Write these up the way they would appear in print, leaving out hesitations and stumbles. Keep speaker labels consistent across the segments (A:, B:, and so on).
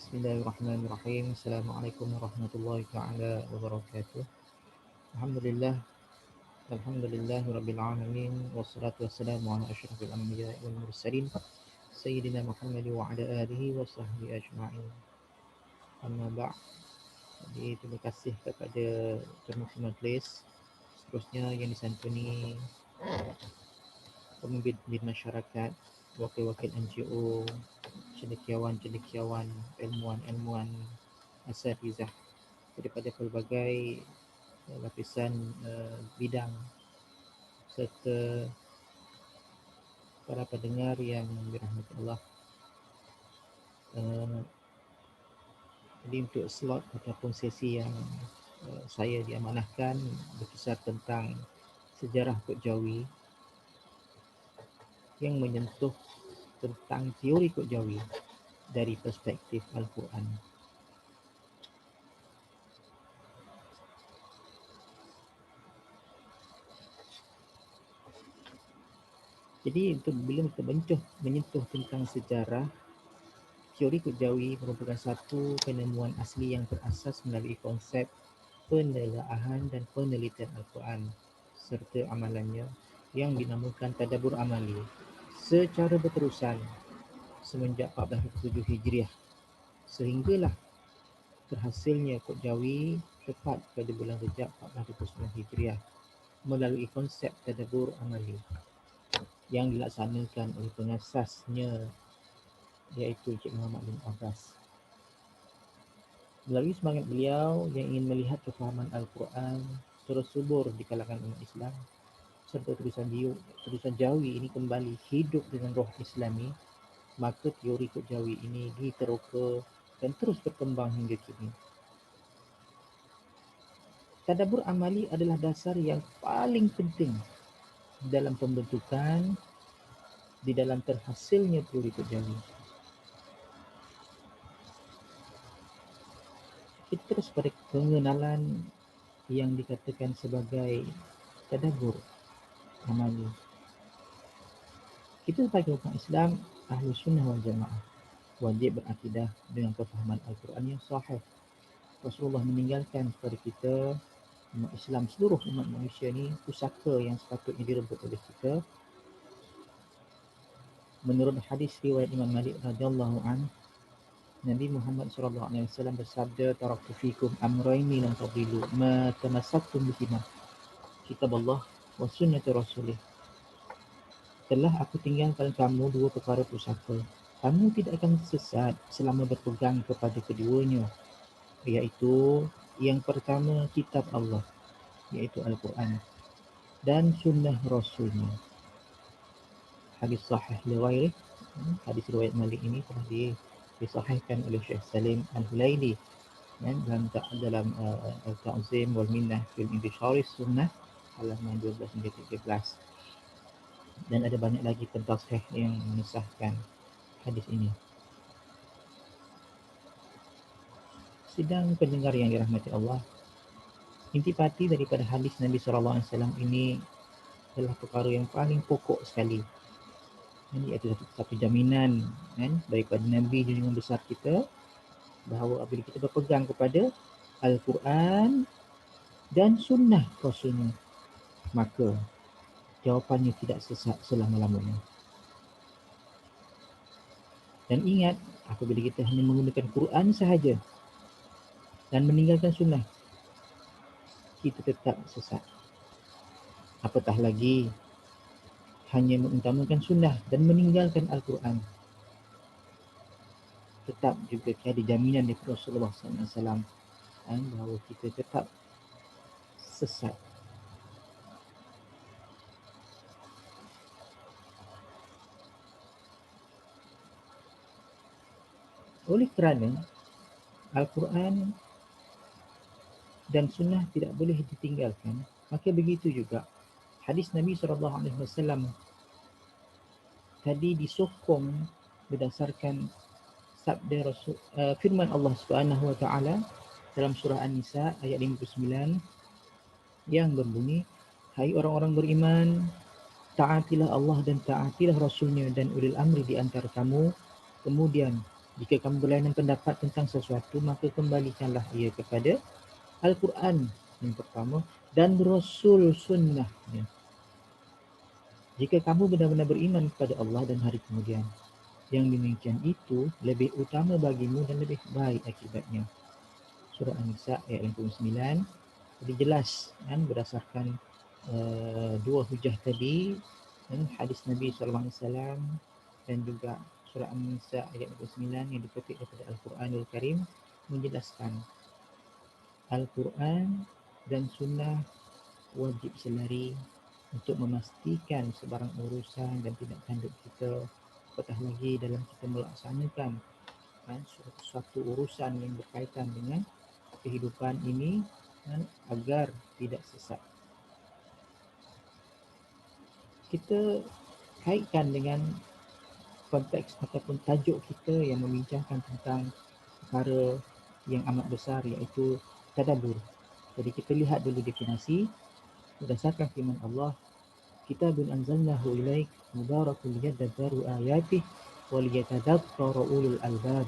A: Bismillahirrahmanirrahim. Assalamualaikum warahmatullahi taala wabarakatuh. Alhamdulillah, alhamdulillahi rabbil alamin, wassalatu wassalamu ala asyrafil anbiya'i wal mursalin sayyidina Muhammad wa ala alihi wa sahbihi ajma'in. Amma ba'. Jadi terima kasih kepada pemerintah majlis, seterusnya yang disantuni pemimpin masyarakat, wakil-wakil NGO, cendekiawan-cendekiawan, ilmuwan-ilmuwan, asatizah daripada pelbagai lapisan bidang, serta para pendengar yang dirahmati Allah. Jadi untuk slot ataupun sesi yang saya diamanahkan berkisar tentang sejarah Kod Jawi yang menyentuh tentang teori Kod Jawi dari perspektif Al-Quran. Jadi untuk bila kita menyentuh tentang sejarah, teori Kod Jawi merupakan satu penemuan asli yang berasas melalui konsep penelaahan dan penelitian Al-Quran serta amalannya yang dinamakan tadabbur amali secara berterusan semenjak 1407 Hijriah sehinggalah terhasilnya Kod Jawi tepat pada bulan Rejab 1429 Hijriah melalui konsep tadabbur amali yang dilaksanakan oleh pengasasnya iaitu Encik Muhammad bin Abbas. Melalui semangat beliau yang ingin melihat kefahaman Al-Quran terus subur di kalangan umat Islam serta tulisan Jawi ini kembali hidup dengan roh Islami, maka teori Kod Jawi ini diteroka dan terus berkembang hingga kini. Tadabbur amali adalah dasar yang paling penting dalam pembentukan di dalam terhasilnya teori Kod Jawi. Kita terus pada pengenalan yang dikatakan sebagai tadabbur amali. Kita sebagai umat Islam, Ahlu Sunnah wal Jamaah, wajib berakidah dengan kefahaman Al-Quran yang sahih. Rasulullah meninggalkan kepada kita, umat Islam, seluruh umat manusia ni, pusaka yang sepatutnya direbut oleh kita. Menurut hadis riwayat Imam Malik radhiyallahu anhu, Nabi Muhammad SAW bersabda, "Taraktu fikum amrayni lan tadillu ma tamassaktum bihima, kitab Allah wa sunnati rasulih." Telah aku tinggalkan kamu dua perkara pusaka. Kamu tidak akan sesat selama berpegang kepada keduanya, iaitu yang pertama kitab Allah, iaitu Al-Quran, dan sunnah Rasulnya. Hadis sahih riwayat hadis riwayat Malik ini telah disahihkan oleh Syekh Salim Al-Hulaili dalam Al-Ta'zim wal Minnah fil Intishari Sunnah halaman 12 hingga 13. Dan ada banyak lagi pentasih yang mengesahkan hadis ini. Sidang pendengar yang dirahmati Allah, intipati daripada hadis Nabi SAW ini adalah perkara yang paling pokok sekali. Ini adalah satu jaminan daripada Nabi junjungan besar kita bahawa apabila kita berpegang kepada Al-Quran dan sunnah Rasulnya, maka jawapannya tidak sesat selama-lamanya. Dan ingat, apabila kita hanya menggunakan Quran sahaja dan meninggalkan sunnah, kita tetap sesat. Apatah lagi hanya mengutamakan sunnah dan meninggalkan Al-Quran, tetap juga tiada jaminan daripada Rasulullah SAW bahawa kita tetap sesat. Oleh kerana Al-Quran dan sunnah tidak boleh ditinggalkan, maka begitu juga hadis Nabi SAW tadi disokong berdasarkan sabda Rasul, firman Allah Subhanahu Wa Taala dalam surah An-Nisa ayat 59 yang berbunyi, "Hai orang-orang beriman, taatilah Allah dan taatilah Rasulnya dan ulil amri di antara kamu." Kemudian Jika kamu berlainan pendapat tentang sesuatu, maka kembalikanlah ia kepada Al-Quran yang pertama dan Rasul Sunnahnya. Jika kamu benar-benar beriman kepada Allah dan hari kemudian, yang demikian itu lebih utama bagimu dan lebih baik akibatnya. Surah An-Nisa ayat 59. Jadi jelas kan, berdasarkan dua hujah tadi, hadis Nabi SAW dan juga surah An-Nisa ayat 59 yang dikutip daripada Al-Quranul Karim menjelaskan Al-Quran dan Sunnah wajib selari untuk memastikan sebarang urusan dan tidak tanduk kita, apatah lagi dalam kita melaksanakan suatu urusan yang berkaitan dengan kehidupan ini agar tidak sesat. Kita kaitkan dengan konteks ataupun tajuk kita yang membincangkan tentang perkara yang amat besar, iaitu tadabbur. Jadi kita lihat dulu definisi berdasarkan firman Allah, Kitabun anzalnahu ilaik mubarakun liyadabbaru ayatih wa liyatadabbaru ulul albab.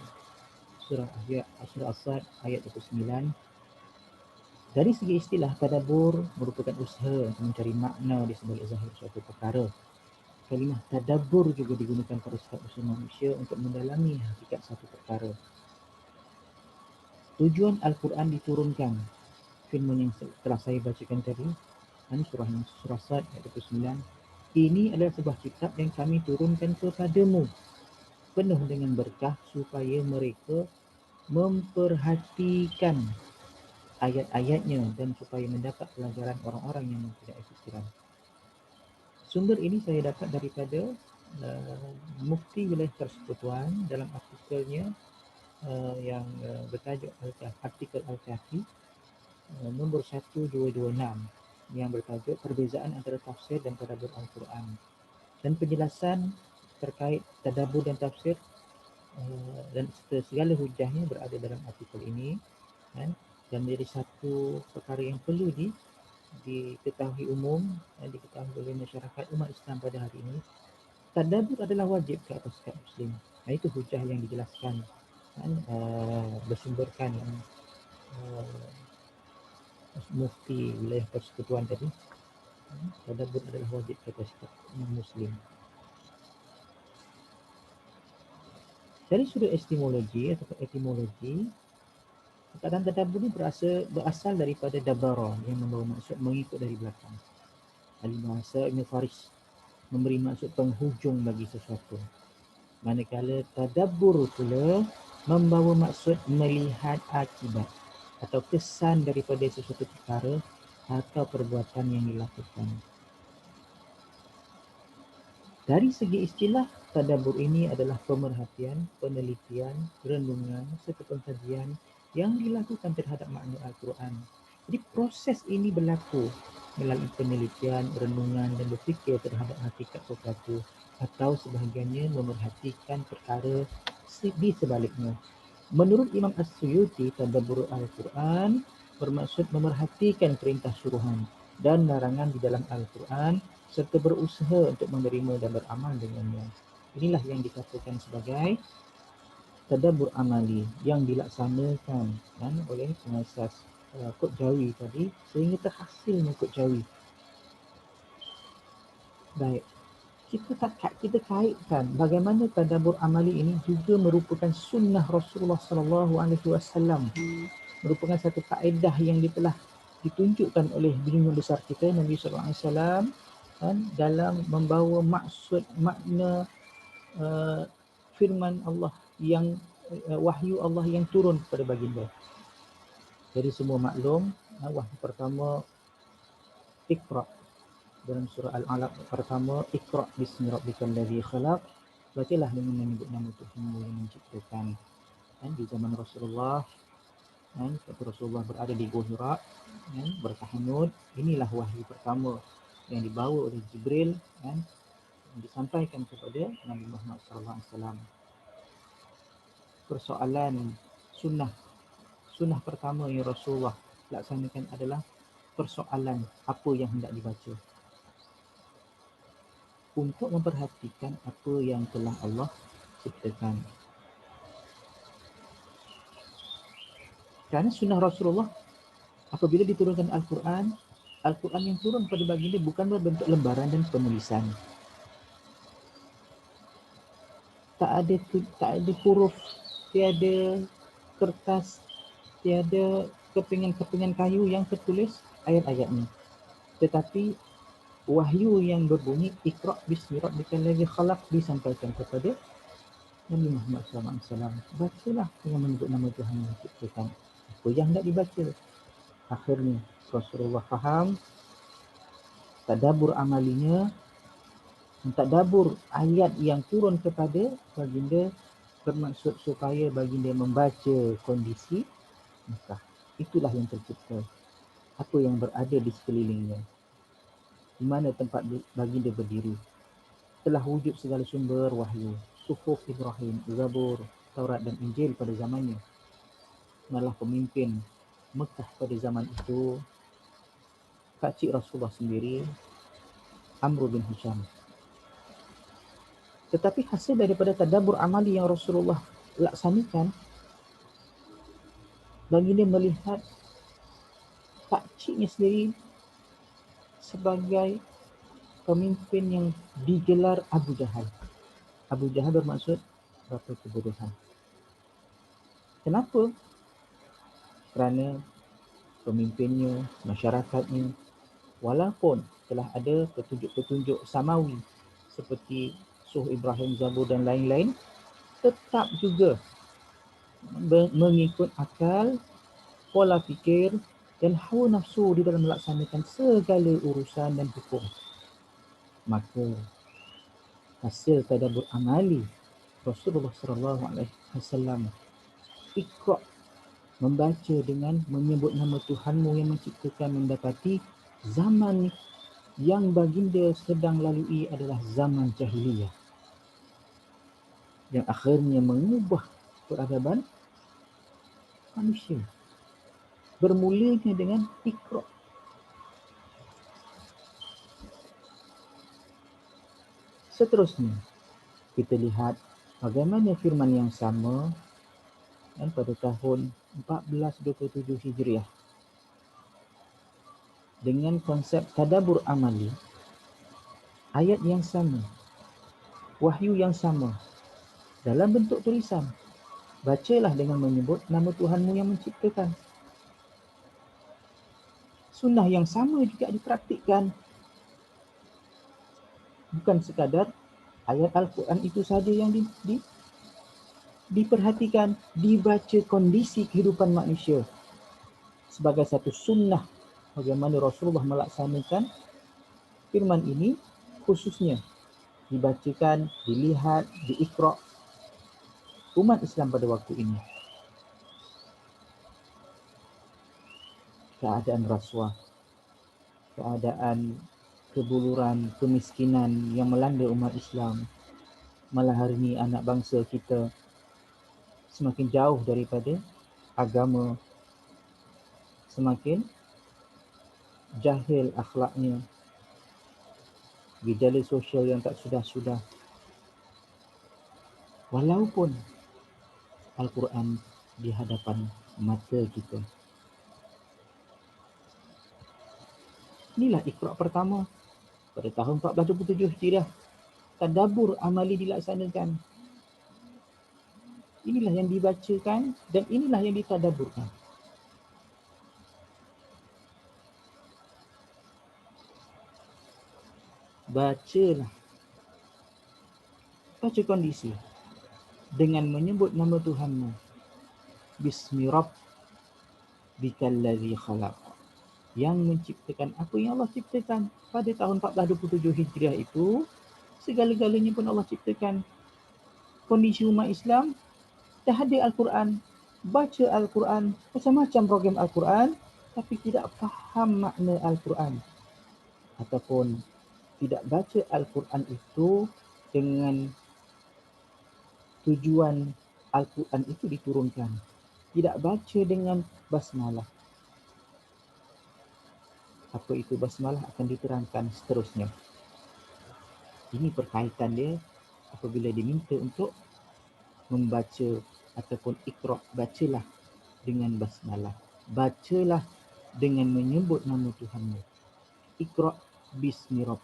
A: Surah As-Sad ayat 29. Dari segi istilah, tadabbur merupakan usaha untuk mencari makna di sebalik zahir suatu perkara. Kalimah tadabbur juga digunakan pada setiap usaha manusia untuk mendalami hakikat satu perkara. Tujuan Al-Quran diturunkan, firman yang telah saya bacakan tadi, surah Sad ayat 29. Ini adalah sebuah kitab yang kami turunkan kepadamu, penuh dengan berkah supaya mereka memperhatikan ayat-ayatnya dan supaya mendapat pelajaran orang-orang yang tidak fikiran. Sumber ini saya dapat daripada Mufti Wilayah Persekutuan dalam artikelnya yang bertajuk artikel Al-Kafi nombor 1226 yang bertajuk Perbezaan antara tafsir dan tadabbur Al-Quran, dan penjelasan terkait tadabbur dan tafsir dan segala hujahnya berada dalam artikel ini, kan? Dan menjadi satu perkara yang perlu diketahui umum dan diketahui oleh masyarakat umat Islam pada hari ini. Tadabbur adalah wajib ke atas setiap Muslim. Itu hujah yang dijelaskan, kan? Bersumberkan Mufti Wilayah Persekutuan tadi. Tadabbur adalah wajib ke atas setiap Muslim. Dari sudut etimologi, perkataan tadabbur ini berasal daripada dabara yang membawa maksud mengikut dari belakang. Ahli bahasa Ibn Faris memberi maksud penghujung bagi sesuatu. Manakala tadabbur pula membawa maksud melihat akibat atau kesan daripada sesuatu perkara atau perbuatan yang dilakukan. Dari segi istilah, tadabbur ini adalah pemerhatian, penelitian, renungan serta pengkajian yang dilakukan terhadap makna Al-Quran. Jadi proses ini berlaku melalui penelitian, renungan dan berfikir terhadap hakikat sesuatu, atau sebahagiannya memerhatikan perkara di sebaliknya. Menurut Imam As-Suyuti, tadabbur Al-Quran bermaksud memerhatikan perintah suruhan dan larangan di dalam Al-Quran serta berusaha untuk menerima dan beramal dengannya. Inilah yang dikatakan sebagai tadabbur amali yang dilaksanakan oleh pengasas Kod Jawi tadi sehingga terhasilnya Kod Jawi. Baik, kita kaitkan bagaimana tadabbur amali ini juga merupakan sunnah Rasulullah SAW, merupakan satu kaedah yang telah ditunjukkan oleh junjungan besar kita Nabi SAW dalam membawa makna firman Allah yang wahyu Allah yang turun kepada baginda. Jadi semua maklum, wahyu pertama Iqra, dalam surah Al-Alaq pertama, Iqra bismi rabbikal ladzi khalaq, bacalah dengan menyebut nama Tuhanmu yang menciptakan. Di zaman Rasulullah, ketika Rasulullah berada di Gua Hira, bertahanud, inilah wahyu pertama yang dibawa oleh Jibril, yang disampaikan kepada Nabi Muhammad SAW. Persoalan sunnah pertama yang Rasulullah laksanakan adalah persoalan apa yang hendak dibaca, untuk memperhatikan apa yang telah Allah ciptakan. Kerana sunnah Rasulullah apabila diturunkan Al-Quran, Al-Quran yang turun pada baginda bukan berbentuk lembaran dan penulisan. Tak ada huruf, tiada kertas, tiada kepingan-kepingan kayu yang tertulis ayat-ayatnya. Tetapi wahyu yang berbunyi Iqra' bismi rabbikal ladzi khalaq disampaikan kepada Nabi Muhammad SAW. Bacalah dengan menyebut nama Tuhan yang menciptakan. Apa yang hendak dibaca? Akhirnya Rasulullah faham, tadabbur amalinya, mentadabbur ayat yang turun kepada baginda bermaksud supaya baginda membaca kondisi Mekah. Itulah yang tercipta. Apa yang berada di sekelilingnya. Di mana tempat baginda berdiri. Telah wujud segala sumber wahyu. Suhuf Ibrahim, Zabur, Taurat dan Injil pada zamannya. Malah pemimpin Mekah pada zaman itu pakcik Rasulullah sendiri, Amr bin Hisham. Tetapi hasil daripada tadabbur amali yang Rasulullah laksanakan, baginda melihat pakciknya sendiri sebagai pemimpin yang digelar Abu Jahal. Abu Jahal bermaksud bapa kebodohan. Kenapa? Kerana pemimpinnya, masyarakatnya, walaupun telah ada petunjuk-petunjuk samawi seperti Suhuf Ibrahim, Zabur dan lain-lain, tetap juga mengikut akal, pola fikir dan hawa nafsu di dalam melaksanakan segala urusan dan hukum. Maka hasil tadabbur amali Rasulullah SAW, Iqra', membaca dengan menyebut nama Tuhanmu yang menciptakan, mendapati zaman yang baginda sedang lalui adalah zaman jahiliyah yang akhirnya mengubah peradaban manusia. Bermulanya dengan Iqra'. Seterusnya, kita lihat bagaimana firman yang sama dan pada tahun 1427 Hijriah dengan konsep tadabbur amali, ayat yang sama, wahyu yang sama dalam bentuk tulisan. Bacalah dengan menyebut nama Tuhanmu yang menciptakan. Sunnah yang sama juga dipraktikkan. Bukan sekadar ayat Al-Quran itu saja yang diperhatikan, dibaca kondisi kehidupan manusia sebagai satu sunnah bagaimana Rasulullah melaksanakan firman ini, khususnya dibacakan, dilihat, diikra' umat Islam pada waktu ini. Keadaan rasuah, keadaan kebuluran, kemiskinan yang melanda umat Islam. Malah hari ini anak bangsa kita semakin jauh daripada agama, semakin jahil akhlaknya, gejala sosial yang tak sudah-sudah. Walaupun Al-Quran di hadapan mata kita. Inilah Iqra' pertama pada tahun 1427 Hijriah. Tadabbur amali dilaksanakan. Inilah yang dibacakan dan inilah yang ditadabburkan. Bacalah. Baca kondisi dengan menyebut nama Tuhanmu. Bismi rabbikal ladzi khalaq. Yang menciptakan apa yang Allah ciptakan pada tahun 1427 Hijriah itu, segala-galanya pun Allah ciptakan. Kondisi umat Islam dah ada Al-Quran, baca Al-Quran, macam-macam program Al-Quran, tapi tidak faham makna Al-Quran ataupun tidak baca Al-Quran itu dengan tujuan Al-Quran itu diturunkan, tidak baca dengan basmalah. Apa itu basmalah akan diterangkan seterusnya. Ini perkaitan dia apabila diminta untuk membaca ataupun Iqra', bacalah dengan basmalah. Bacalah dengan menyebut nama Tuhanmu. Iqra' bismi rabb.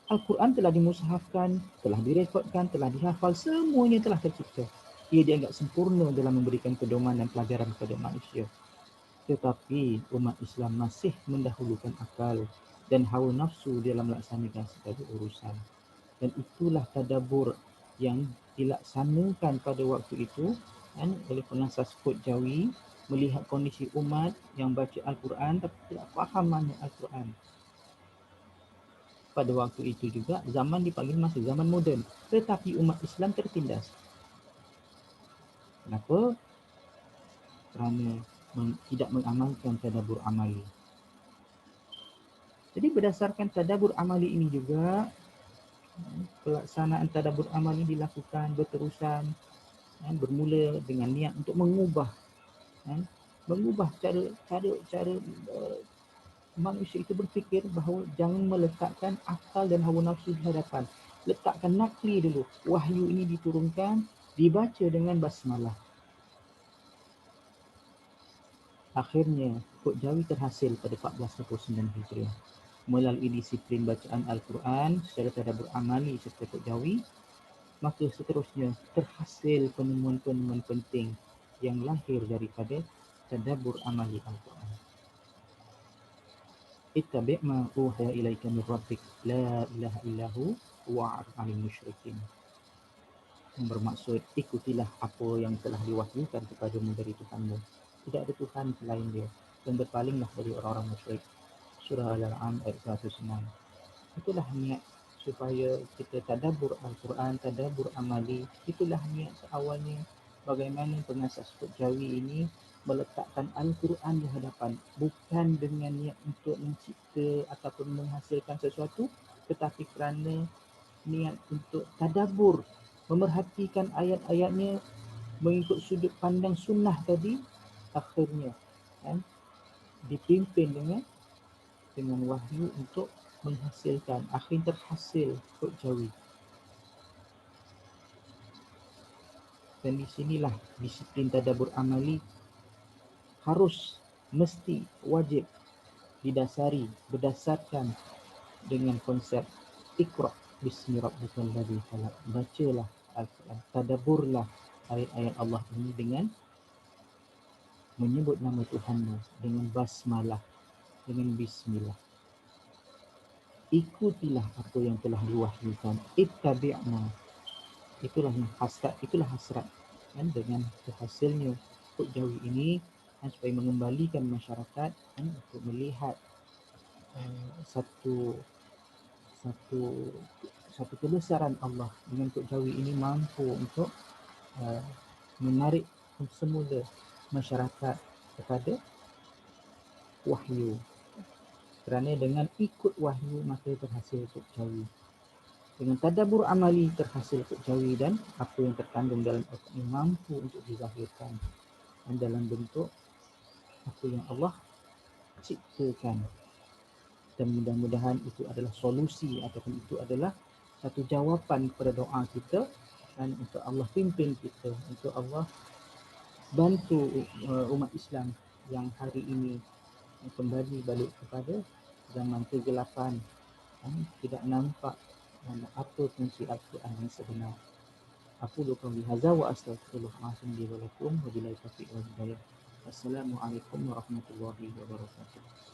A: Al-Quran telah dimushafkan, telah direkodkan, telah dihafal, semuanya telah tercipta. Ia dianggap sempurna dalam memberikan pedoman dan pelajaran kepada manusia. Tetapi umat Islam masih mendahulukan akal dan hawa nafsu dalam melaksanakan segala urusan. Dan itulah tadabbur yang dilaksanakan pada waktu itu oleh pengasas Kod Jawi, melihat kondisi umat yang baca Al-Quran tapi tidak faham makna Al-Quran. Pada waktu itu juga zaman dipanggil masih zaman moden, tetapi umat Islam tertindas. Kenapa? Kerana tidak mengamalkan tadabbur amali. Jadi berdasarkan tadabbur amali ini juga, pelaksanaan tadabbur amali dilakukan berterusan, bermula dengan niat untuk mengubah cara manusia itu berfikir bahawa jangan meletakkan akal dan hawa nafsu di hadapan. Letakkan nakli dulu. Wahyu ini diturunkan, dibaca dengan basmalah. Akhirnya, Kod Jawi terhasil pada 1449 Hijriah. Melalui disiplin bacaan Al-Quran secara tadabbur amali serta Kod Jawi, maka seterusnya terhasil penemuan-penemuan penting yang lahir daripada tadabbur amali Al-Quran. Ittabi' ma uhiya ilaika min rabbik la ilaha illahu wa'rid 'anil musyrikin. Yang bermaksud, ikutilah apa yang telah diwahyukan kepadamu dari Tuhanmu. Tidak ada Tuhan selain dia, dan berpalinglah dari orang-orang musyrik. Surah Al-An'am ayat 106. Itulah niat supaya kita tadabbur Al-Quran, tadabbur amali. Itulah niat seawalnya bagaimana pengasas Kod Jawi ini meletakkan Al-Quran di hadapan, bukan dengan niat untuk mencipta ataupun menghasilkan sesuatu, tetapi kerana niat untuk tadabbur, memerhatikan ayat-ayatnya mengikut sudut pandang sunnah tadi. Akhirnya dipimpin dengan wahyu untuk menghasilkan, akhirnya terhasil Kod Jawi. Dan di sinilah disiplin tadabbur amali harus, mesti, wajib didasari berdasarkan dengan konsep Iqra' bismi rabbikal ladzi khalaq. Bacalah Al-Quran, tadabburlah ayat-ayat Allah ini dengan menyebut nama Tuhanmu, dengan basmalah, dengan bismillah. Ikutilah apa yang telah diwahyukan. Ittabi'na. Itulah hasrat, dengan berhasilnya Kod Jawi ini, supaya mengembalikan masyarakat untuk melihat satu kebesaran Allah. Dengan Kod Jawi ini mampu untuk menarik semula masyarakat kepada wahyu. Kerana dengan ikut wahyu maka terhasil Kod Jawi. Dengan tadabbur amali terhasil Kod Jawi, dan apa yang terkandung dalam Al-Quran mampu untuk dizahirkan dalam bentuk apa yang Allah ciptakan. Dan mudah-mudahan itu adalah solusi ataupun itu adalah satu jawapan kepada doa kita, dan untuk Allah pimpin kita, untuk Allah bantu umat Islam yang hari ini kembali balik kepada zaman kegelapan, tidak nampak apa fungsi Al-Quran yang sebenar. Aku qauli hadza wa astaghfirullahalazim li wa lakum wa billahi taufiq wal hidayah. Assalamualaikum warahmatullahi wabarakatuh.